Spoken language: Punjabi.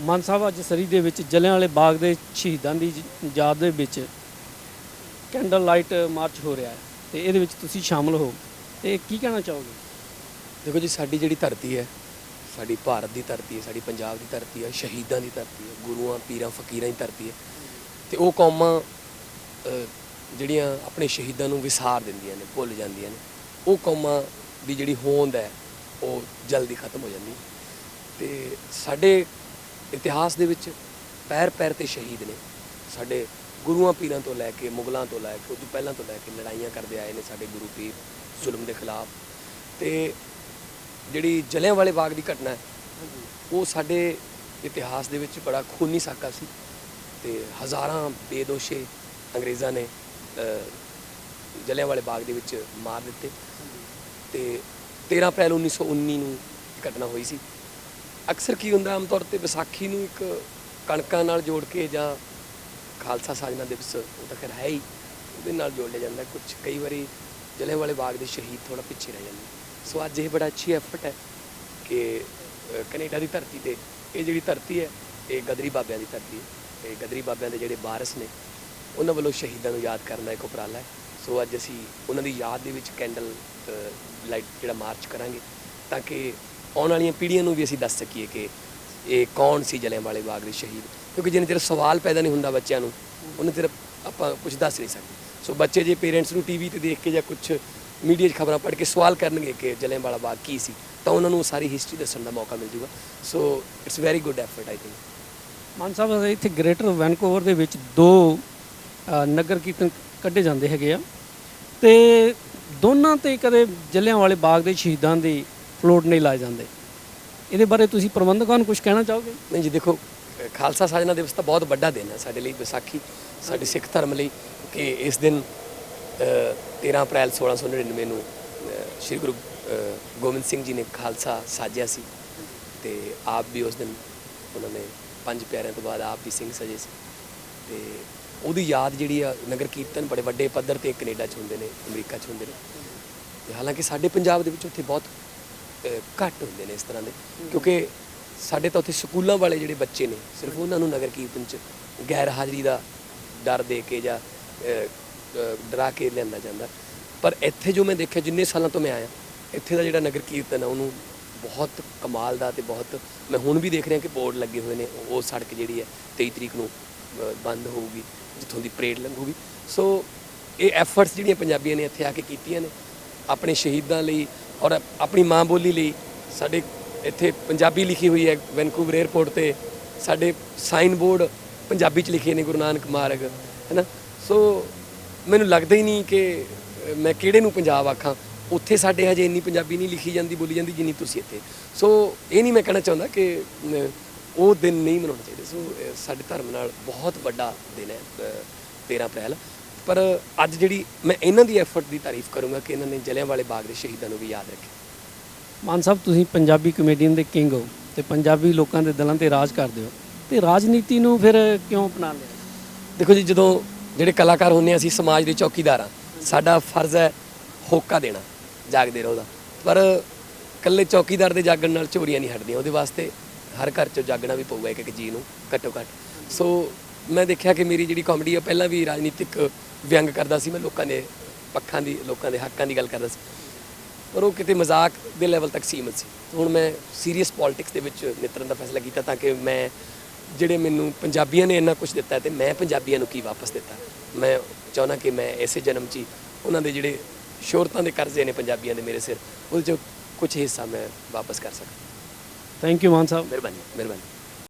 ਮਾਨ ਸਾਹਿਬ ਅੱਜ ਸਰੀ ਦੇ ਵਿੱਚ ਜਲਿਆਂਵਾਲੇ ਬਾਗ ਦੇ ਸ਼ਹੀਦਾਂ ਦੀ ਯਾਦ ਦੇ ਵਿੱਚ ਕੈਂਡਲ ਲਾਈਟ ਮਾਰਚ ਹੋ ਰਿਹਾ ਹੈ ਤੇ ਇਹਦੇ ਵਿੱਚ ਤੁਸੀਂ ਸ਼ਾਮਲ ਹੋ ਤੇ ਕੀ ਕਹਿਣਾ ਚਾਹੋਗੇ? देखो जी, साड़ी जिहड़ी धरती है, साड़ी भारत की धरती है, साड़ी पंजाब की धरती है, शहीदों की धरती है, गुरुआं पीरां फकीरां की धरती है। तो वो कौमां जिहड़ियां अपने शहीदों नूं विसार दिंदियां ने, भुल जांदियां ने, वो कौमां दी जिहड़ी होंद है वो जल्दी खत्म हो जाती। तो साडे इतिहास दे विच पैर पैर ते शहीद ने, साडे गुरुआं पीरां तो लैके मुगलों तो लैके उस पहलां तो लैके लड़ाइयां करते आए ने साडे गुरु पीर जुल्म के खिलाफ। तो जिहड़ी जलियांवाले बाग की घटना है वो साडे इतिहास दे विच बड़ा खूनी साका सी ते हज़ारां बेदोशे अंग्रेज़ां ने जलियांवाले बाग दे विच मार दिते। ते 13 अप्रैल 1919 नूं घटना हुई सी। अक्सर की हुंदा आम तौर ते विसाखी नूं एक कणकां नाल जोड़ के जां खालसा साजना दिवस वो तो खैर है ही उहदे नाल जोड़ लिया जाता। कुछ कई बारी जलियांवाले बाग के शहीद थोड़ा पिछे रह जाते। सो अज ये बड़ा अच्छी एफर्ट है कि कनेडा की धरती पर ये जी धरती है ये गदरी बाबियां की धरती है। ये गदरी बाबियां के जोड़े वारस ने उन्होंने वालों शहीदों याद करना एक उपराला है। सो अज असी उन्होंने याद के कैंडल लाइट जो मार्च करांगे ताकि आने वाली पीढ़ियों भी असी दस सकीए कि ये कौन सी जलियांवाले बाग के शहीद। क्योंकि जिन्हें चਿਰ सवाल पैदा नहीं होंदा बच्चों को उन्हें चਿਰ ਆਪਾਂ कुछ दस नहीं सकते। सो बच्चे जे पेरेंट्स ਨੂੰ टीवी ਤੇ देख के ਜਾਂ कुछ मीडिया खबर पढ़ के सवाल करनगे कि जलियांवाला बाग की सी तो उन्होंने सारी हिस्टरी दस्सण का मौका मिल जूगा। So it's very good effort I think. Mann Sahib ਇੱਥੇ ਗ੍ਰੇਟਰ ਵੈਨਕੂਵਰ ਦੇ ਵਿੱਚ ਦੋ ਨਗਰ ਕੀਰਤਨ ਕੱਢੇ ਜਾਂਦੇ ਹੈਗੇ ਆ ਤੇ ਦੋਨਾਂ ਤੇ ਕਦੇ ਜਲਿयांवाले ਬਾਗ ਦੇ ਸ਼ਹੀਦਾਂ ਦੀ ਫਲੋਟ ਨਹੀਂ ਲਾਏ ਜਾਂਦੇ। ਇਹਦੇ ਬਾਰੇ ਤੁਸੀਂ ਪ੍ਰਬੰਧਕਾਂ ਨੂੰ ਕੁਝ ਕਹਿਣਾ ਚਾਹੋਗੇ? नहीं जी, देखो खालसा साजना दिवस तो बहुत बड़ा दिन है साडे लई, विसाखी साडे सिख धर्म लई कि इस दिन 13 अप्रैल 1699 ਨੂੰ श्री गुरु गोबिंद सिंह जी ने खालसा साजिया सी। ते आप भी उस दिन उन्होंने 5 प्यारिਆਂ ਤੋਂ ਬਾਅਦ आप भी ਸਿੰਘ सजे सी। ਤੇ ਉਹਦੀ ਯਾਦ ਜਿਹੜੀ ਆ ਨਗਰ ਕੀਰਤਨ ਬੜੇ ਵੱਡੇ ਪੱਧਰ ਤੇ ਕੈਨੇਡਾ 'ਚ ਹੁੰਦੇ ਨੇ, ਅਮਰੀਕਾ 'ਚ ਹੁੰਦੇ ਨੇ। ਤੇ ਹਾਲਾਂਕਿ ਸਾਡੇ ਪੰਜਾਬ ਦੇ ਵਿੱਚ ਉੱਥੇ ਬਹੁਤ ਘੱਟ ਹੁੰਦੇ ਨੇ ਇਸ ਤਰ੍ਹਾਂ ਦੇ, ਕਿਉਂਕਿ ਸਾਡੇ ਤਾਂ ਉੱਥੇ ਸਕੂਲਾਂ ਵਾਲੇ ਜਿਹੜੇ ਬੱਚੇ ਨੇ ਸਿਰਫ ਉਹਨਾਂ ਨੂੰ ਨਗਰ ਕੀਰਤਨ 'ਚ ਗੈਰ ਹਾਜ਼ਰੀ ਦਾ ਡਰ ਦੇ ਕੇ ਜਾਂ ਡਰਾ ਕੇ ਲਿਆਂਦਾ ਜਾਂਦਾ। ਪਰ ਇੱਥੇ ਜੋ ਮੈਂ ਦੇਖਿਆ ਜਿੰਨੇ ਸਾਲਾਂ ਤੋਂ ਮੈਂ ਆਇਆ ਇੱਥੇ ਦਾ ਜਿਹੜਾ ਨਗਰ ਕੀਰਤਨ ਆ ਉਹਨੂੰ ਬਹੁਤ ਕਮਾਲ ਦਾ ਤੇ ਬਹੁਤ ਮੈਂ ਹੁਣ ਵੀ ਦੇਖ ਰਿਹਾ ਕਿ ਬੋਰਡ ਲੱਗੇ ਹੋਏ ਨੇ। ਉਹ ਸੜਕ ਜਿਹੜੀ ਹੈ 23 ਤਰੀਕ ਨੂੰ ਬੰਦ ਹੋਊਗੀ ਜਿੱਥੋਂ ਦੀ ਪਰੇਡ ਲੰਘੂਗੀ। ਸੋ ਇਹ ਐਫਰਟਸ ਜਿਹੜੀਆਂ ਪੰਜਾਬੀਆਂ ਨੇ ਇੱਥੇ ਆ ਕੇ ਕੀਤੀਆਂ ਨੇ ਆਪਣੇ ਸ਼ਹੀਦਾਂ ਲਈ ਔਰ ਆਪਣੀ ਮਾਂ ਬੋਲੀ ਲਈ। ਸਾਡੇ ਇੱਥੇ ਪੰਜਾਬੀ ਲਿਖੀ ਹੋਈ ਹੈ ਵੈਨਕੂਵਰ 에ਅਰਪੋਰਟ ਤੇ, ਸਾਡੇ ਸਾਈਨ ਬੋਰਡ ਪੰਜਾਬੀ 'ਚ ਲਿਖੇ ਨੇ ਗੁਰੂ ਨਾਨਕ ਮਾਰਗ ਹੈ ਨਾ। ਸੋ ਮੈਨੂੰ ਲੱਗਦਾ ਹੀ ਨਹੀਂ ਕਿ ਮੈਂ ਕਿਹੜੇ ਨੂੰ ਪੰਜਾਬ ਆਖਾਂ। ਉੱਥੇ ਸਾਡੇ ਹਜੇ ਇੰਨੀ ਪੰਜਾਬੀ ਨਹੀਂ ਲਿਖੀ ਜਾਂਦੀ ਬੋਲੀ ਜਾਂਦੀ ਜਿੰਨੀ ਤੁਸੀਂ ਇੱਥੇ। ਸੋ ਇਹ ਨਹੀਂ ਮੈਂ ਕਹਿਣਾ ਚਾਹੁੰਦਾ ਕਿ ਉਹ ਦਿਨ ਨਹੀਂ ਮਨਾਉਣੇ ਚਾਹੀਦੇ। ਸੋ ਸਾਡੇ ਧਰਮ ਨਾਲ ਬਹੁਤ ਵੱਡਾ ਦਿਨ ਹੈ 13 ਅਪ੍ਰੈਲ। ਪਰ ਅੱਜ ਜਿਹੜੀ ਮੈਂ ਇਹਨਾਂ ਦੀ ਐਫਰਟ ਦੀ ਤਾਰੀਫ ਕਰੂੰਗਾ ਕਿ ਇਹਨਾਂ ਨੇ ਜਲਿयांवाले ਬਾਗ ਦੇ ਸ਼ਹੀਦਾਂ ਨੂੰ ਵੀ ਯਾਦ ਰੱਖਿਆ। ਮਾਨ ਸਾਹਿਬ ਤੁਸੀਂ ਪੰਜਾਬੀ ਕਮੇਡੀਅਨ ਦੇ ਕਿੰਗ ਹੋ ਤੇ ਪੰਜਾਬੀ ਲੋਕਾਂ ਦੇ ਦਿਲਾਂ ਤੇ ਰਾਜ ਕਰਦੇ ਹੋ ਤੇ ਰਾਜਨੀਤੀ ਨੂੰ ਫਿਰ ਕਿਉਂ ਅਪਣਾ ਲਿਆ? ਦੇਖੋ ਜੀ, ਜਦੋਂ ਜਿਹੜੇ ਕਲਾਕਾਰ ਹੁੰਦੇ ਅਸੀਂ ਸਮਾਜ ਦੇ ਚੌਕੀਦਾਰ ਹਾਂ, ਸਾਡਾ ਫਰਜ਼ ਹੈ ਹੋਕਾ ਦੇਣਾ, ਜਾਗਦੇ ਰਹੋ ਦਾ। ਪਰ ਇਕੱਲੇ ਚੌਕੀਦਾਰ ਦੇ ਜਾਗਣ ਨਾਲ ਚੋਰੀਆਂ ਨਹੀਂ ਹਟਦੀਆਂ, ਉਹਦੇ ਵਾਸਤੇ ਹਰ ਘਰ 'ਚੋਂ ਜਾਗਣਾ ਵੀ ਪਊਗਾ ਇੱਕ ਇੱਕ ਜੀ ਨੂੰ ਘੱਟੋ ਘੱਟ। ਸੋ ਮੈਂ ਦੇਖਿਆ ਕਿ ਮੇਰੀ ਜਿਹੜੀ ਕਾਮੇਡੀ ਆ ਪਹਿਲਾਂ ਵੀ ਰਾਜਨੀਤਿਕ ਵਿਅੰਗ ਕਰਦਾ ਸੀ, ਮੈਂ ਲੋਕਾਂ ਦੇ ਪੱਖਾਂ ਦੀ ਲੋਕਾਂ ਦੇ ਹੱਕਾਂ ਦੀ ਗੱਲ ਕਰਦਾ ਸੀ, ਪਰ ਉਹ ਕਿਤੇ ਮਜ਼ਾਕ ਦੇ ਲੈਵਲ ਤੱਕ ਸੀਮਤ ਸੀ। ਹੁਣ ਮੈਂ ਸੀਰੀਅਸ ਪੋਲਿਟਿਕਸ ਦੇ ਵਿੱਚ ਨਿਤਰਨ ਦਾ ਫੈਸਲਾ ਕੀਤਾ ਤਾਂ ਕਿ ਮੈਂ ਜਿਹੜੇ ਮੈਨੂੰ ਪੰਜਾਬੀਆਂ ਨੇ ਇੰਨਾ ਕੁਝ ਦਿੱਤਾ ਤੇ ਮੈਂ ਪੰਜਾਬੀਆਂ ਨੂੰ ਕੀ ਵਾਪਸ ਦਿੱਤਾ। ਮੈਂ ਚਾਹੁੰਦਾ ਕਿ ਮੈਂ ਇਸੇ ਜਨਮ 'ਚ ਹੀ ਉਹਨਾਂ ਦੇ ਜਿਹੜੇ ਸ਼ੋਹਰਤਾਂ ਦੇ ਕਰਜ਼ੇ ਨੇ ਪੰਜਾਬੀਆਂ ਦੇ ਮੇਰੇ ਸਿਰ ਉਹਦੇ 'ਚੋਂ ਕੁਝ ਹਿੱਸਾ ਮੈਂ ਵਾਪਸ ਕਰ ਸਕਾਂ। ਥੈਂਕ ਯੂ ਮਾਨ ਸਾਹਿਬ। ਮਿਹਰਬਾਨੀ ਮਿਹਰਬਾਨੀ।